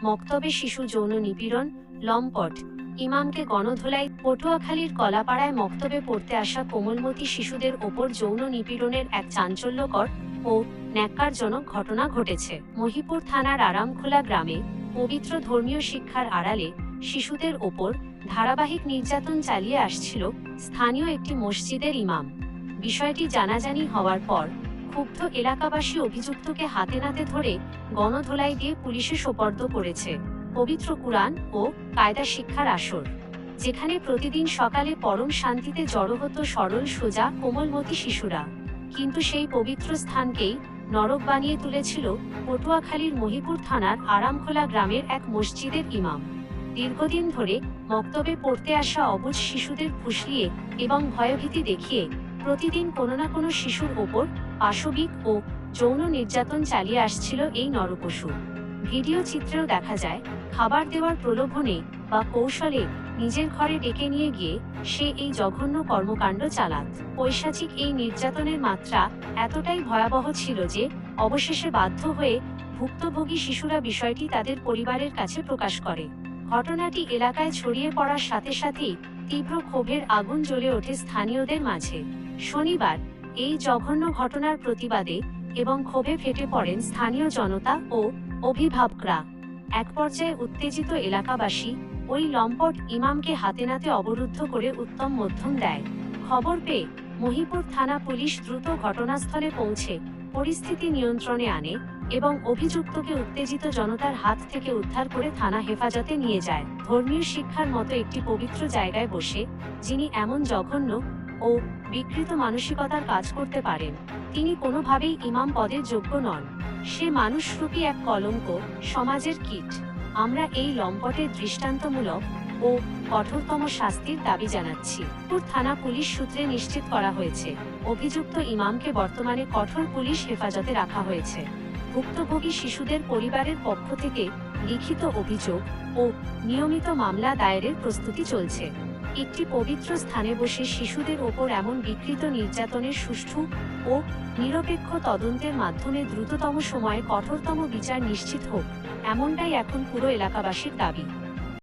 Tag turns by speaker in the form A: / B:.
A: মক্তবে শিশু যৌন নিপীড়ন, লম্পট ইমামকে গণধোলাই। পটুয়াখালীর কলাপাড়ায় মক্তবে পড়তে আসা কোমলমতি শিশুদের ওপর যৌন নিপীড়নের এক চাঞ্চল্যকর ও ন্যাক্কারজনক ঘটনা ঘটেছে। মহিপুর থানার আরামখোলা গ্রামে পবিত্র ধর্মীয় শিক্ষার আড়ালে শিশুদের ওপর ধারাবাহিক নির্যাতন চালিয়ে আসছিল স্থানীয় একটি মসজিদের ইমাম। বিষয়টি জানাজানি হওয়ার পর ক্ষুব্ধ এলাকাবাসী অভিযুক্তকে হাতে নাতে ধরে গণধোলাই দিয়ে পুলিশে সোপর্দ করেছে। পবিত্র কুরআন ও কায়দা শিক্ষার আসর, যেখানে প্রতিদিন সকালে পরম শান্তিতে জড়ো হতো সরল সোজা কোমলমতি শিশুরা, কিন্তু সেই পবিত্র স্থানকেই নরক বানিয়ে তুলেছিল পটুয়াখালীর মহিপুর থানার আরামখোলা গ্রামের এক মসজিদের ইমাম। দীর্ঘদিন ধরে মক্তবে পড়তে আসা অবুঝ শিশুদের ফুসলিয়ে এবং ভয়ভীতি দেখিয়ে প্রতিদিন কোনো না কোনো শিশুর ওপর পাশবিক ও যৌন নির্যাতন চালিয়ে আসছিল এই নরপশু। ভিডিও চিত্রেও দেখা যায়, খাবার দেওয়ার প্রলোভনে বা কৌশলে নিজের ঘরে ডেকে নিয়ে গিয়ে সে এই জঘন্য কর্মকাণ্ড চালাত। পৈশাচিক এই নির্যাতনের মাত্রা এতটাই ভয়াবহ ছিল যে অবশেষে বাধ্য হয়ে ভুক্তভোগী শিশুরা বিষয়টি তাদের পরিবারের কাছে প্রকাশ করে। ঘটনাটি এলাকায় ছড়িয়ে পড়ার সাথে সাথেই তীব্র ক্ষোভের আগুন জ্বলে ওঠে স্থানীয়দের মাঝে। শনিবার এই জঘন্য ঘটনার প্রতিবাদে এবং ক্ষোভে ফেটে পড়েন স্থানীয় জনতা ও অভিভাবকরা। এক পর্যায়ে উত্তেজিত এলাকাবাসী ওই লম্পট ইমামকে হাতে নাতে অবরুদ্ধ করে উত্তম মধ্যম দেয়। খবর পেয়ে মহিপুর থানা পুলিশ দ্রুত ঘটনাস্থলে পৌঁছে পরিস্থিতি নিয়ন্ত্রণে আনে এবং অভিযুক্তকে উত্তেজিত জনতার হাত থেকে উদ্ধার করে থানা হেফাজতে নিয়ে যায়। ধর্মীয় শিক্ষার মতো একটি পবিত্র জায়গায় বসে যিনি এমন জঘন্য ও বিকৃত মানসিকতার কাজ করতে পারেন, তিনি কোনোভাবেই ইমাম পদের যোগ্য নন। সে মানুষরূপী এক কলঙ্ক, সমাজের কীট। আমরা এই লম্পটের দৃষ্টান্তমূলক ও কঠোরতম শাস্তির দাবি জানাচ্ছি। থানা পুলিশ সূত্রে নিশ্চিত করা হয়েছে, অভিযুক্ত ইমামকে বর্তমানে কঠোর পুলিশ হেফাজতে রাখা হয়েছে। ভুক্তভোগী শিশুদের পরিবারের পক্ষ থেকে লিখিত অভিযোগ ও নিয়মিত মামলা দায়েরের প্রস্তুতি চলছে। একটি পবিত্র স্থানে বসে শিশুদের ওপর এমন বিকৃত নির্যাতনের সুষ্ঠু ও নিরপেক্ষ তদন্তের মাধ্যমে দ্রুততম সময়ে কঠোরতম বিচার নিশ্চিত হোক, এমনটাই এখন পুরো এলাকাবাসীর দাবি।